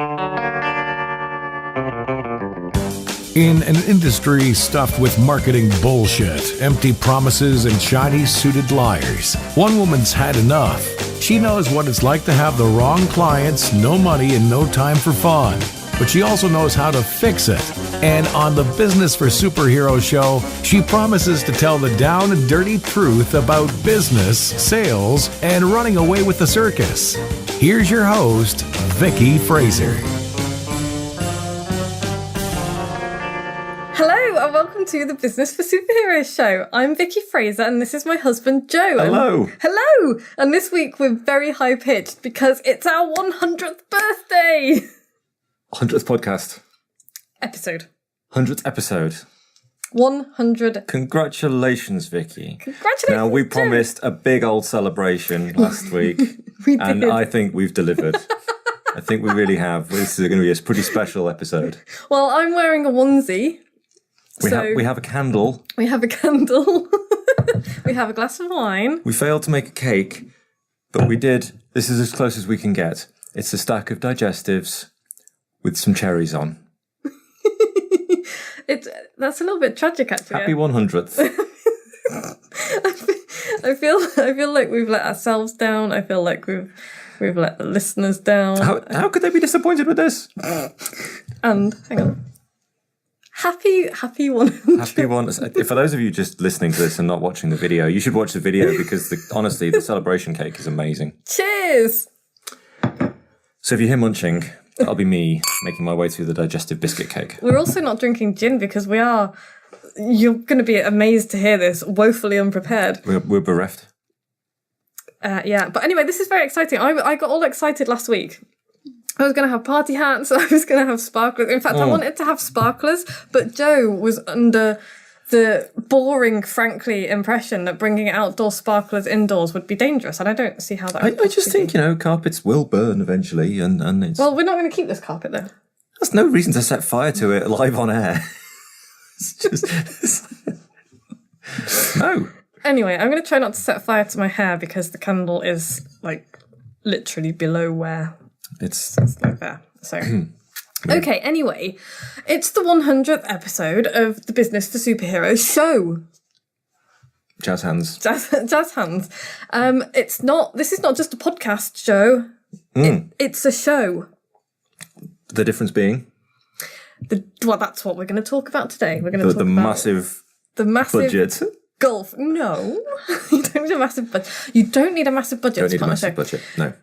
In an industry stuffed with marketing bullshit, empty promises, and shiny-suited liars, one woman's had enough. She knows what it's like to have the wrong clients, no money, and no time for fun. But she also knows how to fix it. And on the Business for Superheroes show, she promises to tell the down and dirty truth about business, sales, and running away with the circus. Here's your host, Vicky Fraser. Hello and welcome to the Business for Superheroes show. I'm Vicky Fraser and this is my husband Joe. Hello. Hello! And this week we're very high pitched because it's our 100th birthday! 100th podcast. Episode. 100th episode. 100. Congratulations, Vicky. Congratulations. Now, we promised a big old celebration last week. We and did. I think we've delivered. I think we really have. This is going to be a pretty special episode. Well, I'm wearing a onesie. We have a candle. We have a candle. We have a glass of wine. We failed to make a cake, but we did. This is as close as we can get. It's a stack of digestives with some cherries on. That's a little bit tragic, actually. Happy 100th. I feel like we've let ourselves down. I feel like we've let the listeners down. How could they be disappointed with this? And hang on. Happy 100. Happy one. For those of you just listening to this and not watching the video, you should watch the video because honestly, the celebration cake is amazing. Cheers! So if you hear munching, that'll be me making my way through the digestive biscuit cake. We're also not drinking gin because you're going to be amazed to hear this, woefully unprepared. We're bereft. Yeah, but anyway, this is very exciting. I got all excited last week. I was going to have party hats, I was going to have sparklers. In fact, I wanted to have sparklers, but Joe was under the boring, frankly, impression that bringing outdoor sparklers indoors would be dangerous, and I don't see how that would I just think, carpets will burn eventually, and it's... Well, we're not going to keep this carpet, though. There's no reason to set fire to it live on air. No. Anyway, I'm going to try not to set fire to my hair because the candle is, literally below where... It's like there. So, okay, anyway, it's the 100th episode of the Business for Superheroes show. Jazz hands. Jazz hands. This is not just a podcast show. It's a show. The difference being? That's what we're going to talk about today. We're going to talk about the massive budget. Gulf. No, you don't need a massive budget. You don't need a massive budget. Don't need a massive budget. No.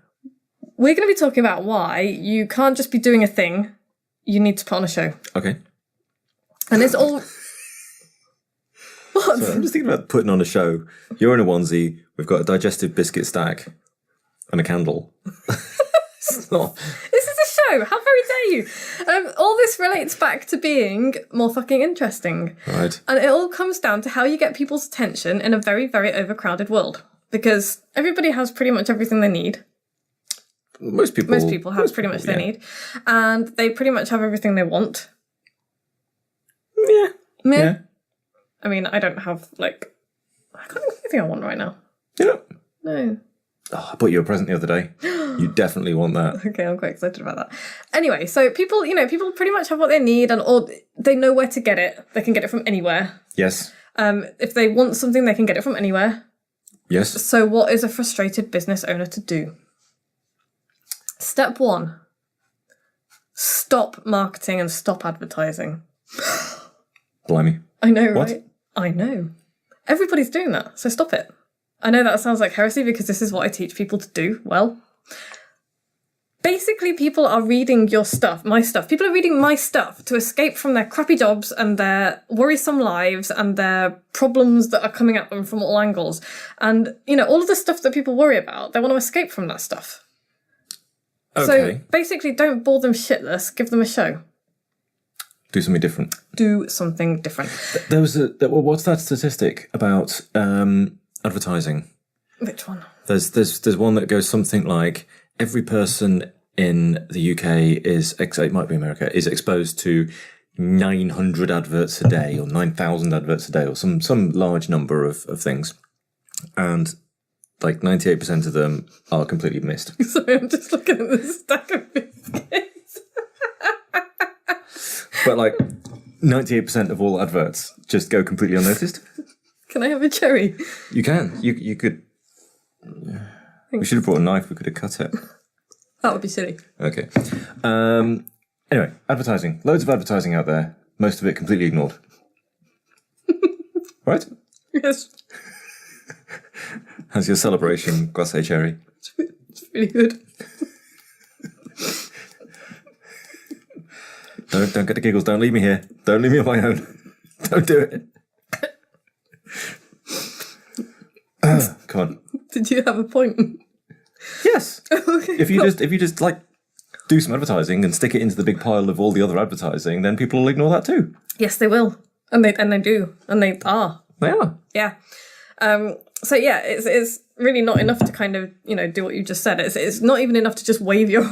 We're going to be talking about why you can't just be doing a thing. You need to put on a show. Okay. And it's all... What? So I'm just thinking about putting on a show. You're in a onesie. We've got a digestive biscuit stack and a candle. It's not... This is a show. How very dare you? All this relates back to being more fucking interesting. Right. And it all comes down to how you get people's attention in a very, very overcrowded world. Because everybody has pretty much everything they need. Most people have pretty much their need. And they pretty much have everything they want. Yeah. I mean, I don't have, I can't think of anything I want right now. Yeah. No. Oh, I bought you a present the other day. You definitely want that. Okay, I'm quite excited about that. Anyway, so people pretty much have what they need or they know where to get it. They can get it from anywhere. Yes. If they want something, they can get it from anywhere. Yes. So what is a frustrated business owner to do? Step 1. Stop marketing and stop advertising. Blimey. I know, What? right? I know. Everybody's doing that, so stop it. I know that sounds like heresy because this is what I teach people to do. Well, basically people are reading your stuff, my stuff. People are reading my stuff to escape from their crappy jobs and their worrisome lives and their problems that are coming at them from all angles. And, all of the stuff that people worry about, they want to escape from that stuff. Okay. So basically, don't bore them shitless. Give them a show. Do something different. Do something different. There was what's that statistic about advertising? Which one? There's one that goes something like every person in the UK it might be America, is exposed to 900 adverts a day or 9,000 adverts a day or some large number of things, and 98% of them are completely missed. Sorry, I'm just looking at this stack of biscuits. But like 98% of all adverts just go completely unnoticed. Can I have a cherry? You can. You could. We should have brought a knife. We could have cut it. That would be silly. Okay. Anyway, advertising. Loads of advertising out there. Most of it completely ignored. Right? Yes. How's your celebration, glacé cherry? It's really good. Don't get the giggles. Don't leave me here. Don't leave me on my own. Don't do it. Come on. Did you have a point? Yes. Okay. If you just like do some advertising and stick it into the big pile of all the other advertising, then people will ignore that too. Yes, they will, and they do, and they are. They are. Yeah. So yeah, it's really not enough to kind of do what you just said. It's not even enough to just wave your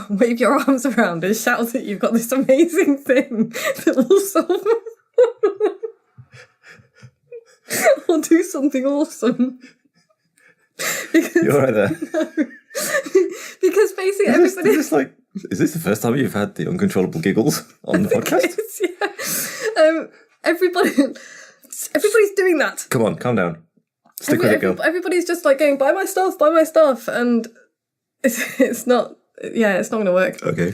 arms around and shout that you've got this amazing thing that will solve or do something awesome. Because, You're right there. no, because basically everybody. Is this the first time you've had the uncontrollable giggles on the podcast? Yeah. Everybody's doing that. Come on, calm down. Stick with it, girl. Everybody's just like going, buy my stuff, and it's not. Yeah, it's not going to work. Okay.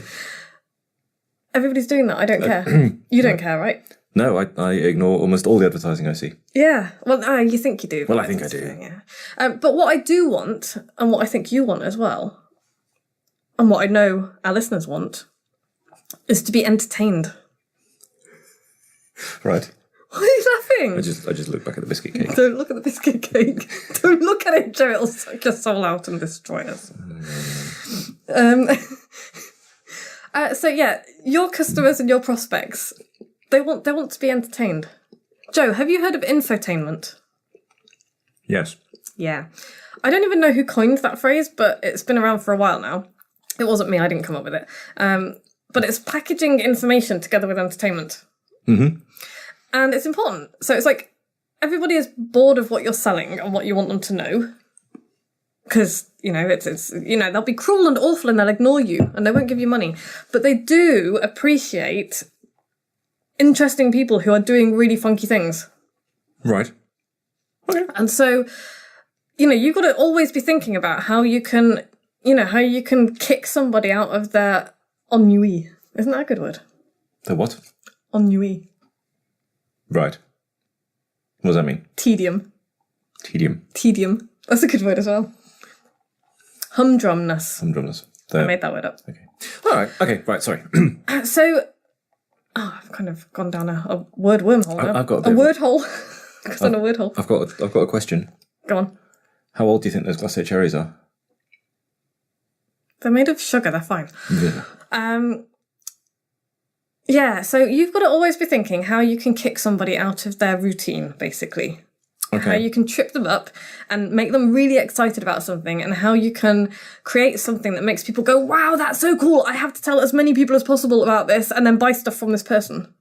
Everybody's doing that. I don't care. You don't care, right? No, I ignore almost all the advertising I see. Yeah. Well, you think you do. Well, I think I do. Yeah. But what I do want, and what I think you want as well, and what I know our listeners want, is to be entertained. Right. Why are you laughing? I just look back at the biscuit cake. Don't look at the biscuit cake. Don't look at it, Joe. It'll suck your soul out and destroy us. So yeah, your customers and your prospects, they want to be entertained. Joe, have you heard of infotainment? Yes. Yeah. I don't even know who coined that phrase, but it's been around for a while now. It wasn't me, I didn't come up with it. But it's packaging information together with entertainment. Mm-hmm. And it's important. So it's like everybody is bored of what you're selling and what you want them to know. Because, it's they'll be cruel and awful and they'll ignore you and they won't give you money. But they do appreciate interesting people who are doing really funky things. Right. Okay. And so, you've got to always be thinking about how you can kick somebody out of their ennui. Isn't that a good word? The what? Ennui. Right. What does that mean? Tedium. Tedium. That's a good word as well. Humdrumness. I made that word up. Okay. All right. Okay. Right. Sorry. So, I've kind of gone down a word wormhole now. I've got a word hole. I've done a word hole. I've got a question. Go on. How old do you think those glacé cherries are? They're made of sugar. They're fine. Yeah. Yeah, so you've got to always be thinking how you can kick somebody out of their routine, basically. Okay. How you can trip them up and make them really excited about something, and how you can create something that makes people go, wow, that's so cool, I have to tell as many people as possible about this, and then buy stuff from this person.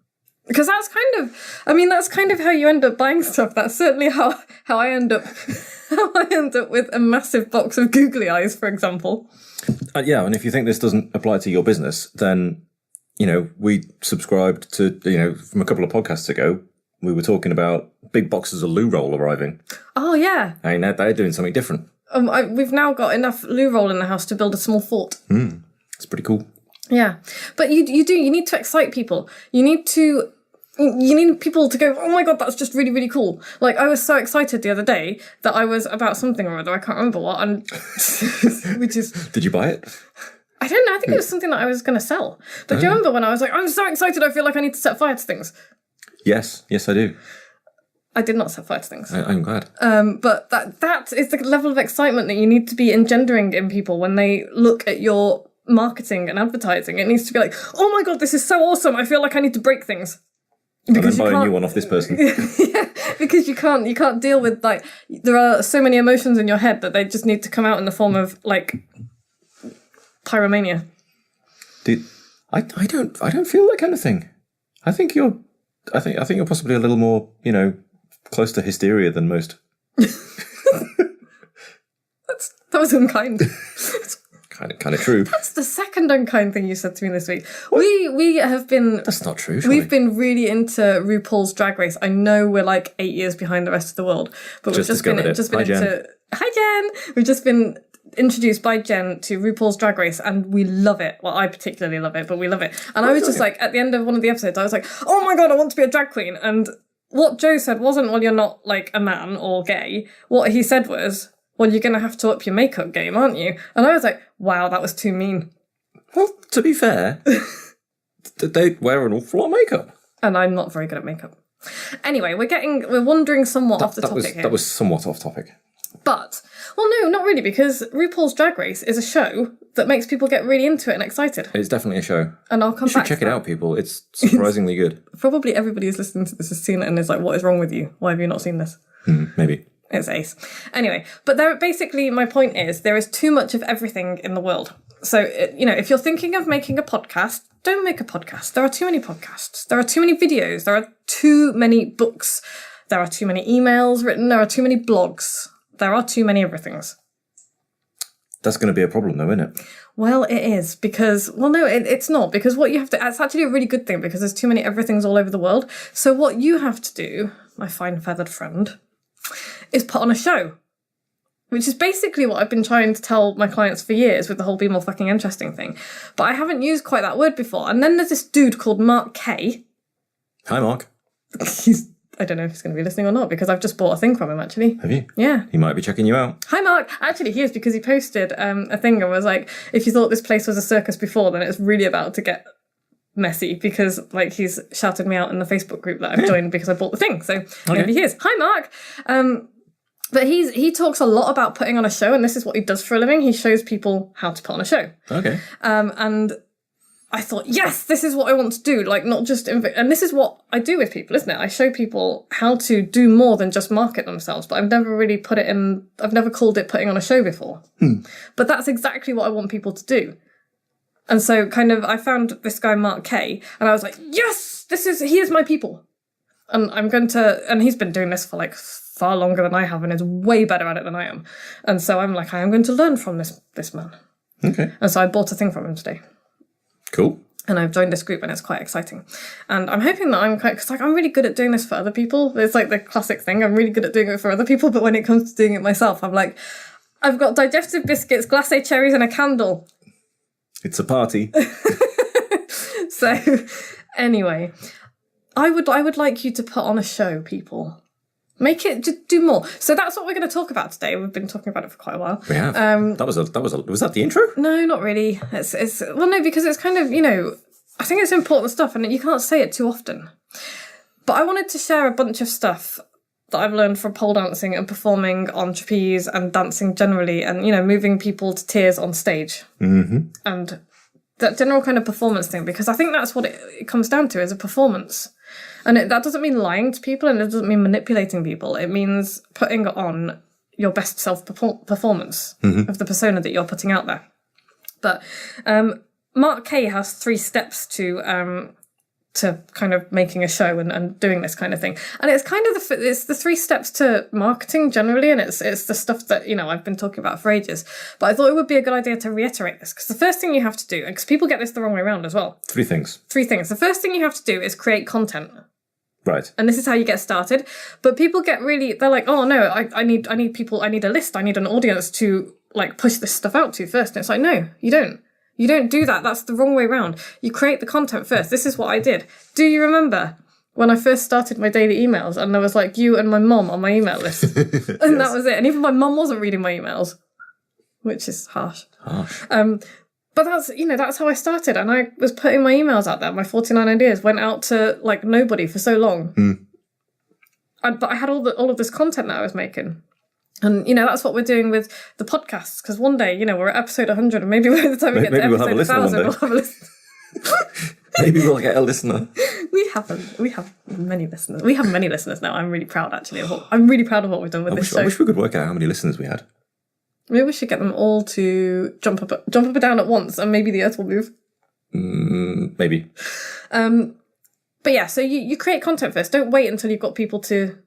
Because that's kind of how you end up buying stuff. That's certainly how I end up with a massive box of googly eyes, for example. Yeah, and if you think this doesn't apply to your business, then we subscribed to, from a couple of podcasts ago, we were talking about big boxes of loo roll arriving. Oh, yeah. I mean, they're doing something different. We've now got enough loo roll in the house to build a small fort. It's pretty cool. Yeah. But you need to excite people. You need people to go, oh my God, that's just really, really cool. Like, I was so excited the other day that I was about something or other, I can't remember what, and Did you buy it? I don't know, I think it was something that I was going to sell. But do you remember when I was like, I'm so excited, I feel like I need to set fire to things? Yes, I do. I did not set fire to things. I'm glad. But that is the level of excitement that you need to be engendering in people when they look at your marketing and advertising. It needs to be like, oh my God, this is so awesome, I feel like I need to break things. Because and then buy a new one off this person. Yeah, because you can't deal with, like, there are so many emotions in your head that they just need to come out in the form of, like, pyromania. Dude, I don't feel that kind of thing. I think you're possibly a little more, close to hysteria than most. That was unkind. kind of true. That's the second unkind thing you said to me this week. We have been... That's not true, surely. We've been really into RuPaul's Drag Race. I know we're like 8 years behind the rest of the world, but we've just been Hi, Jen. into... Hi, Jen! We've just been introduced by Jen to RuPaul's Drag Race, and we love it. Well, I particularly love it, but we love it. And I was just like, at the end of one of the episodes, I was like, oh my god, I want to be a drag queen. And what Joe said wasn't, well, you're not like a man or gay. What he said was, well, you're going to have to up your makeup game, aren't you? And I was like, wow, that was too mean. Well, to be fair, they wear an awful lot of makeup. And I'm not very good at makeup. Anyway, we're wandering somewhat off the topic here. That was somewhat off topic. But, well, no, not really, because RuPaul's Drag Race is a show that makes people get really into it and excited. It's definitely a show. And I'll come back to You should check it out, people. It's surprisingly good. Probably everybody who's listening to this has seen it and is like, what is wrong with you? Why have you not seen this? Maybe. It's ace. Anyway, but basically my point is there is too much of everything in the world. So, if you're thinking of making a podcast, don't make a podcast. There are too many podcasts. There are too many videos. There are too many books. There are too many emails written. There are too many blogs. There are too many everythings. That's going to be a problem, though, isn't it? Well, it is, because... Well, no, it's not, because what you have to... It's actually a really good thing, because there's too many everythings all over the world. So what you have to do, my fine feathered friend, is put on a show. Which is basically what I've been trying to tell my clients for years with the whole be more fucking interesting thing. But I haven't used quite that word before. And then there's this dude called Mark Kay. Hi, Mark. I don't know if he's going to be listening or not, because I've just bought a thing from him, actually. Have you? Yeah. He might be checking you out. Hi, Mark. Actually, he is, because he posted a thing and was like, if you thought this place was a circus before, then it's really about to get messy, because like he's shouted me out in the Facebook group that I've joined because I bought the thing. So maybe he is. Hi, Mark. But he talks a lot about putting on a show, and this is what he does for a living. He shows people how to put on a show. Okay. And I thought, yes, this is what I want to do. Like, not just... and this is what I do with people, isn't it? I show people how to do more than just market themselves, but I've never really put it in... I've never called it putting on a show before. But that's exactly what I want people to do. And so kind of, I found this guy, Mark Kay, and I was like, yes, he is my people. And I'm going to... And he's been doing this for like far longer than I have, and is way better at it than I am. And so I'm like, I am going to learn from this man. Okay. And so I bought a thing from him today. Cool. And I've joined this group, and it's quite exciting. And I'm hoping that because like I'm really good at doing this for other people. It's like the classic thing. I'm really good at doing it for other people, but when it comes to doing it myself, I'm like, I've got digestive biscuits, glacé cherries, and a candle. It's a party. So, anyway, I would like you to put on a show, people. Make it, just do more. So that's what we're going to talk about today. We've been talking about it for quite a while. We have. Was that the intro? No, not really. Well, no, because it's kind of, I think it's important stuff, and you can't say it too often. But I wanted to share a bunch of stuff that I've learned from pole dancing and performing on trapeze and dancing generally, and, moving people to tears on stage. Mm-hmm. And that general kind of performance thing, because I think that's what it comes down to, is a performance. And that doesn't mean lying to people, and it doesn't mean manipulating people. It means putting on your best self-performance of the persona that you're putting out there. But Mark Kay has 3 steps to kind of making a show and doing this kind of thing. And it's kind of it's the 3 steps to marketing generally, and it's the stuff that, I've been talking about for ages. But I thought it would be a good idea to reiterate this, because the first thing you have to do, because people get this the wrong way around as well. 3 things. 3 things. The first thing you have to do is create content. Right. And this is how you get started. But people get they're like, oh no, I need people, I need a list, I need an audience to like push this stuff out to first. And it's like, no, you don't. You don't do that. That's the wrong way round. You create the content first. This is what I did. Do you remember when I first started my daily emails and there was like you and my mum on my email list? And that was it. And even my mum wasn't reading my emails, which is harsh. But that's how I started. And I was putting my emails out there. My 49 ideas went out to like nobody for so long. But I had all of this content that I was making. And, that's what we're doing with the podcasts. Because one day, we're at episode 100, and maybe by the time we get to episode 1,000, we'll have a listener. Maybe we'll get a listener. We have many listeners. We have many listeners now. I'm really proud, actually. I'm really proud of what we've done with this show. I wish we could work out how many listeners we had. Maybe we should get them all to jump up and down at once, and maybe the earth will move. Maybe. But yeah, so you create content first. Don't wait until you've got people to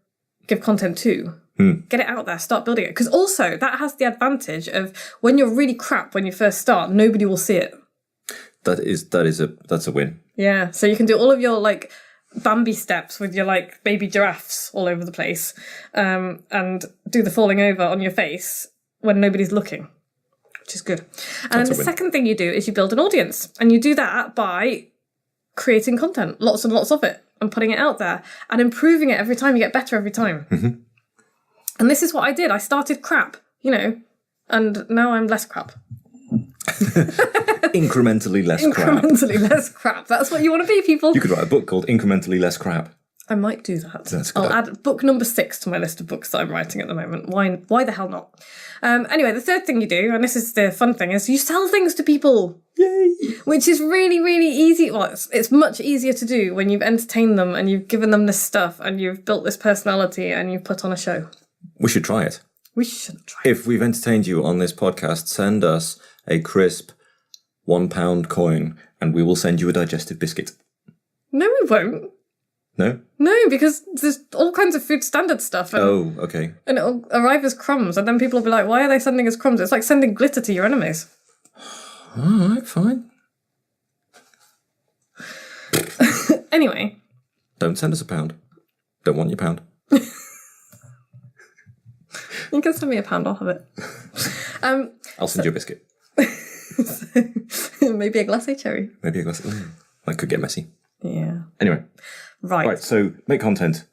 give content to. Get it out there, start building it. Because also, that has the advantage of when you're really crap when you first start, nobody will see it. That's a win. Yeah, so you can do all of your, like, Bambi steps with your, like, baby giraffes all over the place, and do the falling over on your face when nobody's looking, which is good. And then the second thing you do is you build an audience, and you do that by creating content, lots and lots of it, and putting it out there, and improving it every time. You get better every time. Mm-hmm. And this is what I did. I started crap, and now I'm less crap. Incrementally less crap. Incrementally less crap. That's what you want to be, people. You could write a book called Incrementally Less Crap. I might do that. That's good. I'll add book number 6 to my list of books that I'm writing at the moment. Why the hell not? Anyway, the third thing you do, and this is the fun thing, is you sell things to people. Yay! Which is really, really easy. Well, it's much easier to do when you've entertained them and you've given them this stuff and you've built this personality and you've put on a show. We should try it. We should try it. If we've entertained you on this podcast, send us a crisp £1 coin and we will send you a digestive biscuit. No, we won't. No? No, because there's all kinds of food standard stuff. And, okay. And it'll arrive as crumbs, and then people will be like, why are they sending us crumbs? It's like sending glitter to your enemies. All right, fine. Anyway. Don't send us £1. Don't want your £1. You can send me £1, I'll have it. I'll send you a biscuit. Maybe a glacé cherry. Maybe a glass. That could get messy. Yeah. Anyway. Right, so make content,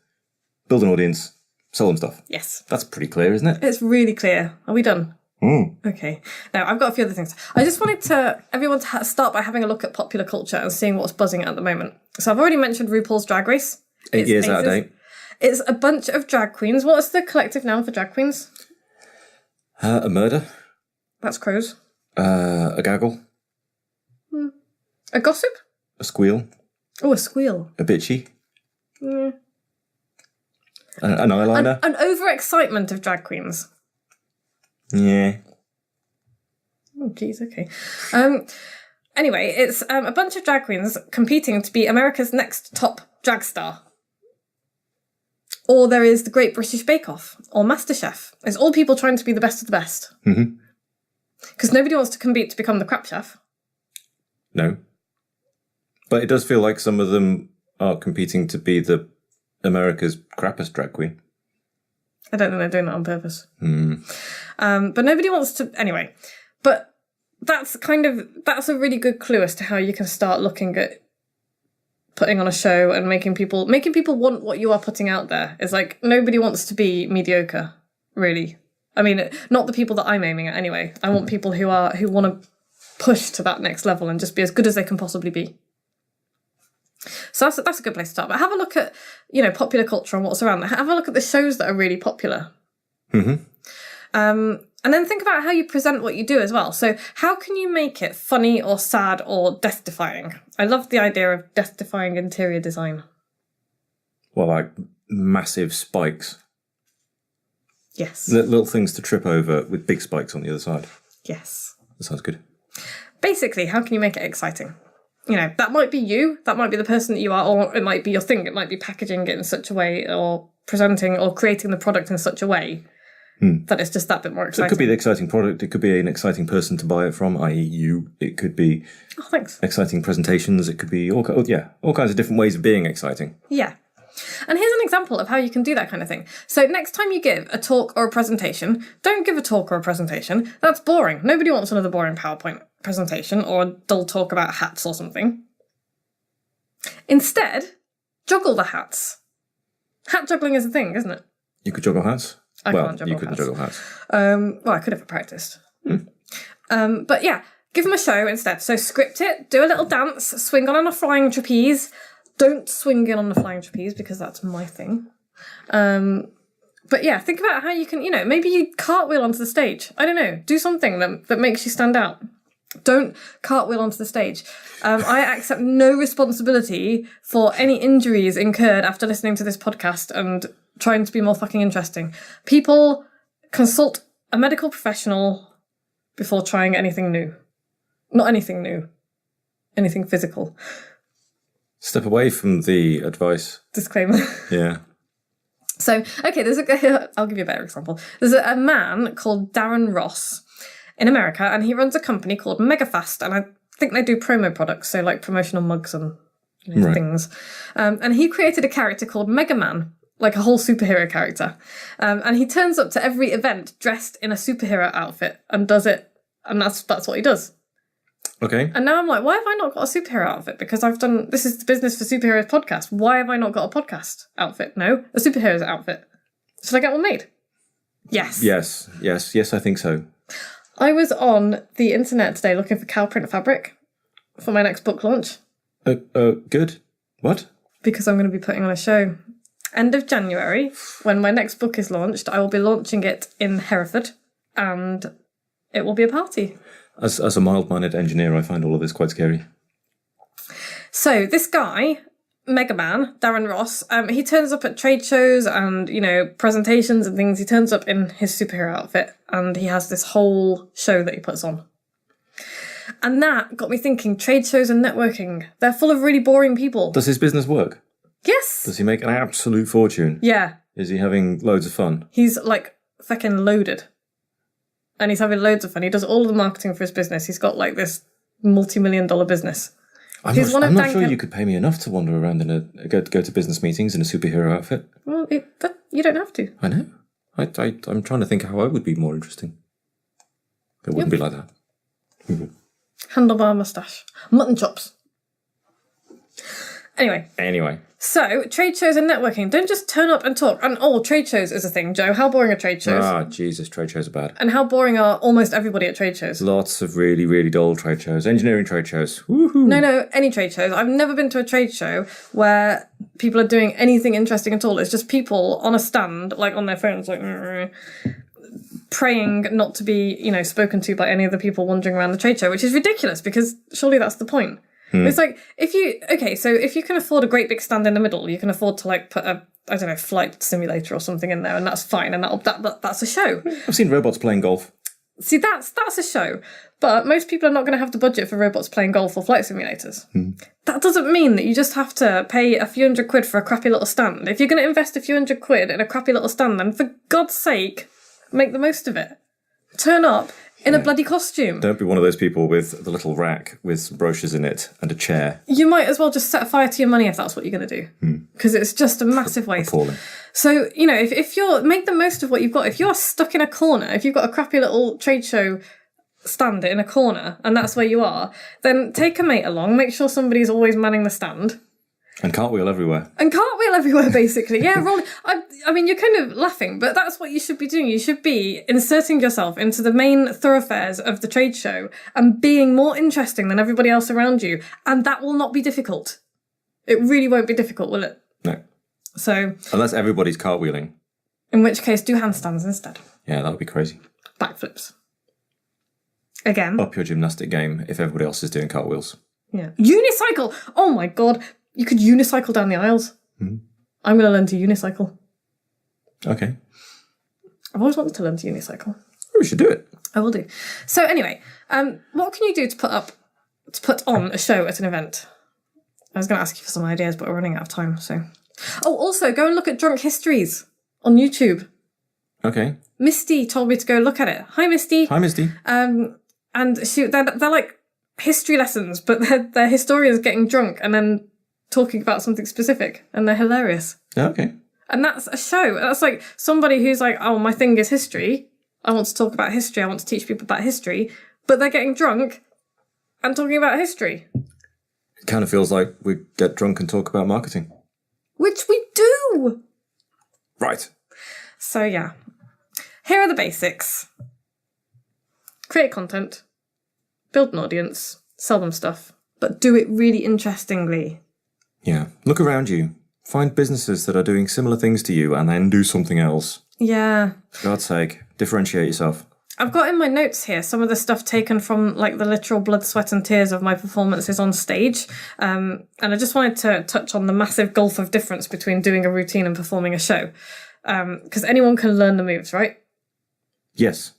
build an audience, sell them stuff. Yes. That's pretty clear, isn't it? It's really clear. Are we done? Mm. Okay. Now, I've got a few other things. I just wanted everyone to start by having a look at popular culture and seeing what's buzzing at the moment. So I've already mentioned RuPaul's Drag Race. 8 years out of date. It's a bunch of drag queens. What's the collective noun for drag queens? A murder. That's crows. A gaggle. A gossip? A squeal. Oh, a squeal. A bitchy. An eyeliner. An overexcitement of drag queens. Yeah. Oh, geez, okay. Anyway, it's a bunch of drag queens competing to be America's next top drag star. Or there is the Great British Bake Off, or MasterChef. It's all people trying to be the best of the best. Mm-hmm. Because nobody wants to compete to become the crap chef. No. But it does feel like some of them are competing to be the America's crappest drag queen. I don't think they're doing that on purpose. Mm. But nobody wants to... Anyway. But that's a really good clue as to how you can start looking at putting on a show and making people want what you are putting out there. It's like, nobody wants to be mediocre, really. I mean, not the people that I'm aiming at anyway. I want people who want to push to that next level and just be as good as they can possibly be. So that's a good place to start. But have a look at, popular culture and what's around there. Have a look at the shows that are really popular. Mm-hmm. And then think about how you present what you do as well. So how can you make it funny or sad or death-defying? I love the idea of death-defying interior design. Well, like massive spikes. Yes. Little things to trip over with big spikes on the other side. Yes. That sounds good. Basically, how can you make it exciting? That might be you, that might be the person that you are, or it might be your thing. It might be packaging it in such a way, or presenting or creating the product in such a way that it's just that bit more exciting. So it could be the exciting product, it could be an exciting person to buy it from, i.e. you. It could be exciting presentations, it could be all kinds of different ways of being exciting. Yeah. And here's an example of how you can do that kind of thing. So next time you give a talk or a presentation, don't give a talk or a presentation. That's boring. Nobody wants another boring PowerPoint presentation or a dull talk about hats or something. Instead, juggle the hats. Hat juggling is a thing, isn't it? You could juggle hats? I can't juggle hats. You couldn't juggle hats. Well, I could have practiced. But yeah, give them a show instead. So script it, do a little dance, swing on a flying trapeze. Don't swing in on the flying trapeze because that's my thing. But yeah, think about how you can, maybe you cartwheel onto the stage. I don't know. Do something that makes you stand out. Don't cartwheel onto the stage. I accept no responsibility for any injuries incurred after listening to this podcast and trying to be more fucking interesting. People, consult a medical professional before trying anything new. Not anything new. Anything physical. Step away from the advice. Disclaimer. Yeah. So, okay, I'll give you a better example. There's a man called Darren Ross in America, and he runs a company called Megafast, and I think they do promo products, so like promotional mugs and things. And he created a character called Mega Man, like a whole superhero character. And he turns up to every event dressed in a superhero outfit and does it, and that's what he does. Okay. And now I'm like, why have I not got a superhero outfit? Because this is the Business for Superheroes podcast. Why have I not got a podcast outfit? No, a superheroes outfit. Should I get one made? Yes. Yes, I think so. I was on the internet today looking for cow print fabric for my next book launch. Good. What? Because I'm going to be putting on a show. End of January, when my next book is launched, I will be launching it in Hereford, and it will be a party. As a mild-mannered engineer, I find all of this quite scary. So this guy, Mega Man, Darren Ross, he turns up at trade shows and, presentations and things. He turns up in his superhero outfit, and he has this whole show that he puts on. And that got me thinking, trade shows and networking, they're full of really boring people. Does his business work? Yes. Does he make an absolute fortune? Yeah. Is he having loads of fun? He's like fucking loaded. And he's having loads of fun. He does all of the marketing for his business. He's got like this multi-million-dollar business. I'm not sure you could pay me enough to wander around go to business meetings in a superhero outfit. Well, you don't have to. I know. I'm trying to think how I would be more interesting. It wouldn't be like that. Handlebar moustache. Mutton chops. Anyway. So, trade shows and networking. Don't just turn up and talk. And trade shows is a thing, Joe. How boring are trade shows? Ah, Jesus, trade shows are bad. And how boring are almost everybody at trade shows? Lots of really, really dull trade shows. Engineering trade shows. Woohoo! No, any trade shows. I've never been to a trade show where people are doing anything interesting at all. It's just people on a stand, like on their phones, like praying not to be, spoken to by any of the people wandering around the trade show, which is ridiculous because surely that's the point. It's like, if you can afford a great big stand in the middle, you can afford to like put a, flight simulator or something in there, and that's fine, and that's a show. I've seen robots playing golf. See, that's a show. But most people are not going to have the budget for robots playing golf or flight simulators. That doesn't mean that you just have to pay a few £100 for a crappy little stand. If you're going to invest a few £100 in a crappy little stand, then for God's sake, make the most of it. Turn up in a bloody costume. Don't be one of those people with the little rack with some brochures in it and a chair. You might as well just set fire to your money if that's what you're going to do. Because it's just a massive waste. Appalling. So, if you're, make the most of what you've got. If you're stuck in a corner, if you've got a crappy little trade show stand in a corner and that's where you are, then take a mate along, make sure somebody's always manning the stand. And cartwheel everywhere. Basically. Yeah, rolling. I mean, you're kind of laughing, but that's what you should be doing. You should be inserting yourself into the main thoroughfares of the trade show and being more interesting than everybody else around you. And that will not be difficult. It really won't be difficult, will it? No. So. Unless everybody's cartwheeling. In which case, do handstands instead. Yeah, that would be crazy. Backflips. Again. Up your gymnastic game if everybody else is doing cartwheels. Yeah. Unicycle! Oh my God. You could unicycle down the aisles. I'm going to learn to unicycle. Okay. I've always wanted to learn to unicycle. We should do it. I will do. So anyway, what can you do to put on a show at an event? I was going to ask you for some ideas, but we're running out of time. So, also go and look at Drunk Histories on YouTube. Okay. Misty told me to go look at it. Hi, Misty. Hi, Misty. And they're like history lessons, but they're historians getting drunk and then talking about something specific, and they're hilarious. Okay. And that's a show. That's like somebody who's like, oh, my thing is history. I want to talk about history. I want to teach people about history. But they're getting drunk and talking about history. It kind of feels like we get drunk and talk about marketing. Which we do. Right. So, yeah. Here are the basics. Create content. Build an audience. Sell them stuff. But do it really interestingly. Yeah. Look around you. Find businesses that are doing similar things to you and then do something else. Yeah. For God's sake, differentiate yourself. I've got in my notes here some of the stuff taken from like the literal blood, sweat and tears of my performances on stage. And I just wanted to touch on the massive gulf of difference between doing a routine and performing a show. Because anyone can learn the moves, right? Yes.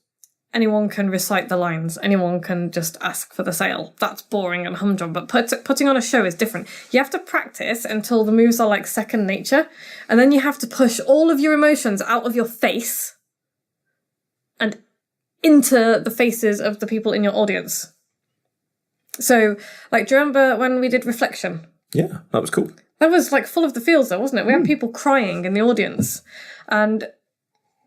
anyone can recite the lines. Anyone can just ask for the sale. That's boring and humdrum. But putting on a show is different. You have to practice until the moves are like second nature. And then you have to push all of your emotions out of your face and into the faces of the people in your audience. So, like, do you remember when we did Reflection? Yeah, that was cool. That was like full of the feels though, wasn't it? We had people crying in the audience. And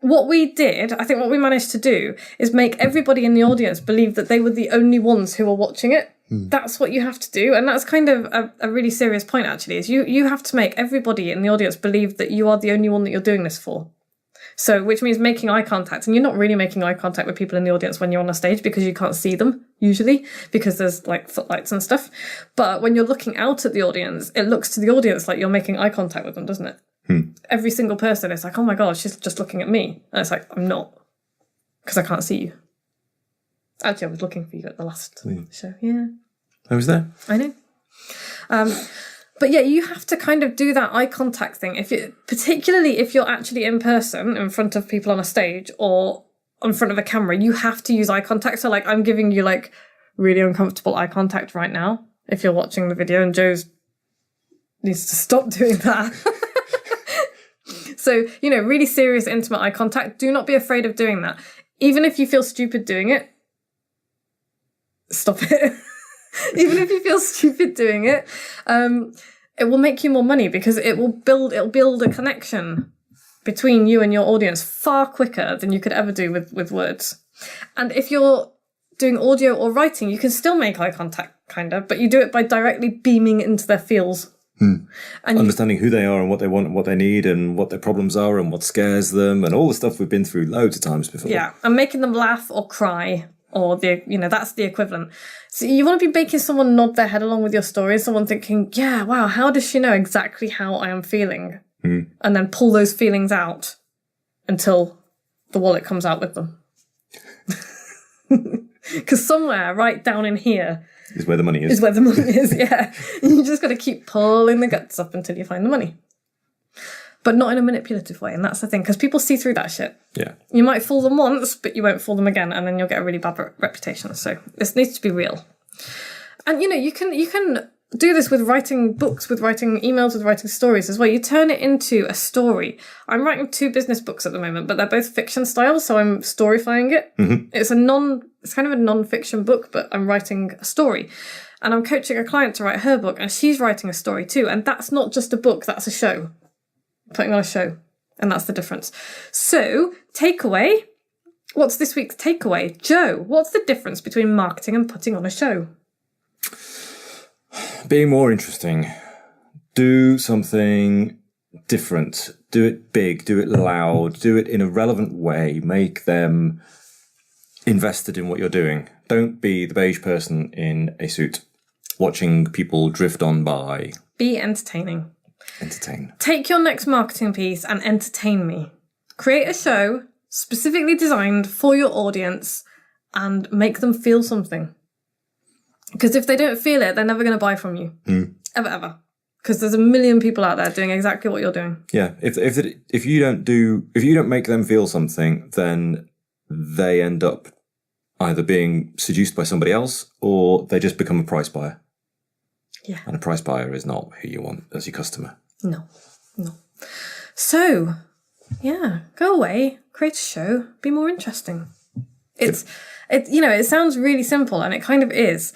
what we did, I think what we managed to do, is make everybody in the audience believe that they were the only ones who were watching it. That's what you have to do. And that's kind of a really serious point, actually, is you have to make everybody in the audience believe that you are the only one that you're doing this for. So, which means making eye contact. And you're not really making eye contact with people in the audience when you're on a stage because you can't see them, usually, because there's like footlights and stuff. But when you're looking out at the audience, it looks to the audience like you're making eye contact with them, doesn't it? Every single person is like, oh my God, she's just looking at me. And it's like, I'm not, because I can't see you. Actually, I was looking for you at the last show. Yeah. I was there. I know. But yeah, you have to kind of do that eye contact thing. Particularly if you're actually in person in front of people on a stage or in front of a camera, you have to use eye contact. So like I'm giving you like really uncomfortable eye contact right now if you're watching the video, and Joe's needs to stop doing that. So, really serious, intimate eye contact. Do not be afraid of doing that. Even if you feel stupid doing it, stop it. Even if you feel stupid doing it, it will make you more money because it'll build a connection between you and your audience far quicker than you could ever do with words. And if you're doing audio or writing, you can still make eye contact, kind of, but you do it by directly beaming into their feels. And understanding who they are and what they want and what they need and what their problems are and what scares them and all the stuff we've been through loads of times before. Yeah, and making them laugh or cry, or that's the equivalent. So you want to be making someone nod their head along with your story, someone thinking, yeah, wow, how does she know exactly how I am feeling? And then pull those feelings out until the wallet comes out with them. Because somewhere right down in here is where the money is. Yeah. You just got to keep pulling the guts up until you find the money. But not in a manipulative way, and that's the thing, because people see through that shit. Yeah. You might fool them once, but you won't fool them again, and then you'll get a really bad reputation. So this needs to be real. And, you can do this with writing books, with writing emails, with writing stories as well. You turn it into a story. I'm writing 2 business books at the moment, but they're both fiction style, so I'm storyfying it. Mm-hmm. It's kind of a non-fiction book, but I'm writing a story. And I'm coaching a client to write her book, and she's writing a story too. And that's not just a book, that's a show. Putting on a show. And that's the difference. So, takeaway. What's this week's takeaway? Joe, what's the difference between marketing and putting on a show? Being more interesting. Do something different. Do it big. Do it loud. Do it in a relevant way. Make them invested in what you're doing. Don't be the beige person in a suit watching people drift on by. Be entertaining. Entertain. Take your next marketing piece and entertain me. Create a show specifically designed for your audience and make them feel something. Because if they don't feel it, they're never going to buy from you. Ever, ever. Because there's a million people out there doing exactly what you're doing. Yeah. If you don't make them feel something, then they end up either being seduced by somebody else or they just become a price buyer. Yeah. And a price buyer is not who you want as your customer. No. So, yeah, go away, create a show, be more interesting. It sounds really simple, and it kind of is.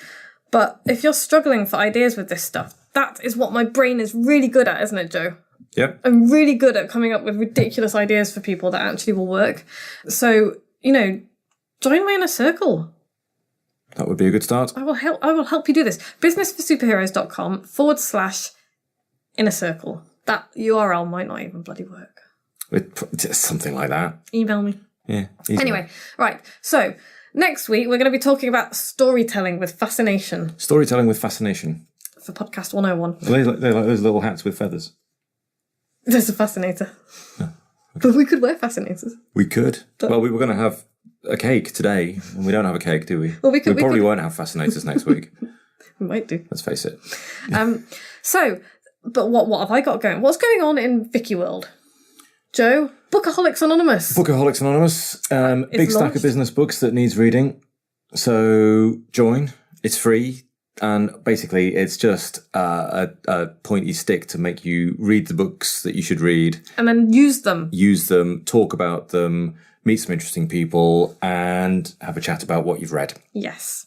But if you're struggling for ideas with this stuff, that is what my brain is really good at, isn't it, Joe? Yep. I'm really good at coming up with ridiculous ideas for people that actually will work. So, join my inner circle. That would be a good start. I will help you do this. businessforsuperheroes.com/inner circle. That URL might not even bloody work. Something like that. Email me. Yeah. Anyway, right. So next week we're going to be talking about storytelling with fascination. Storytelling with fascination. For podcast 101. They're like those little hats with feathers. There's a fascinator. Oh, okay. But we could wear fascinators. We could. Well, we were going to have a cake today, and we don't have a cake, do we? Well, we probably won't have fascinators next week. We might do. Let's face it. But what have I got going? What's going on in Vicky world? Joe, Bookaholics Anonymous. Bookaholics Anonymous. Big stack of business books that needs reading. So join. It's free. And basically, it's just a pointy stick to make you read the books that you should read. And then use them. Use them, talk about them, meet some interesting people, and have a chat about what you've read. Yes.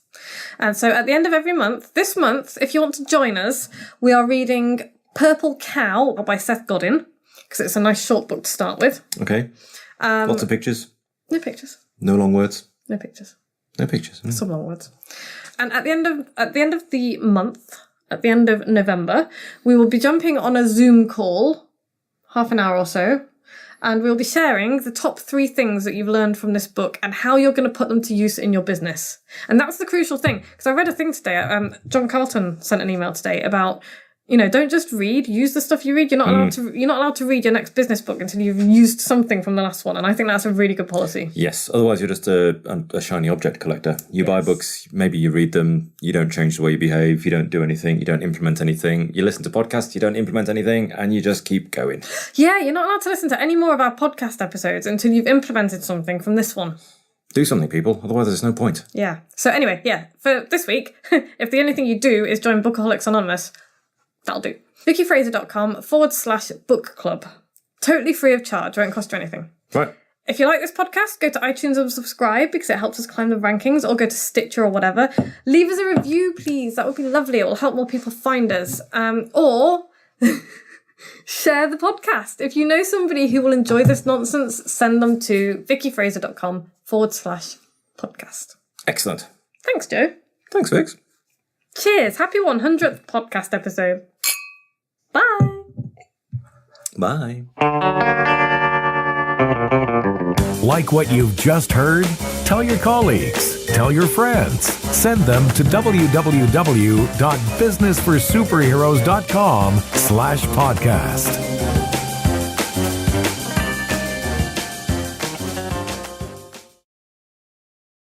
And so at the end of every month, this month, if you want to join us, we are reading Purple Cow by Seth Godin, because it's a nice short book to start with. Okay. Lots of pictures. No pictures. No long words. No pictures. No pictures. Some long words. And at the end of the month, at the end of November, we will be jumping on a Zoom call, half an hour or so, and we'll be sharing the top 3 things that you've learned from this book and how you're going to put them to use in your business. And that's the crucial thing, because I read a thing today. John Carlton sent an email today about, don't just read, use the stuff you read. You're not allowed to read your next business book until you've used something from the last one. And I think that's a really good policy. Yes. Otherwise, you're just a shiny object collector. You buy books, maybe you read them, you don't change the way you behave, you don't do anything, you don't implement anything. You listen to podcasts, you don't implement anything, and you just keep going. Yeah, you're not allowed to listen to any more of our podcast episodes until you've implemented something from this one. Do something, people. Otherwise, there's no point. Yeah. So anyway, for this week, if the only thing you do is join Bookaholics Anonymous, that'll do. VickyFraser.com/book club. Totally free of charge, won't cost you anything. Right. If you like this podcast, go to iTunes and subscribe because it helps us climb the rankings, or go to Stitcher or whatever. Leave us a review, please. That would be lovely. It will help more people find us. Or share the podcast. If you know somebody who will enjoy this nonsense, send them to VickyFraser.com/podcast. Excellent. Thanks, Joe. Thanks, Vix. Cheers. Happy 100th podcast episode. Bye. Bye. Like what you've just heard? Tell your colleagues, tell your friends, send them to www.businessforsuperheroes.com/podcast.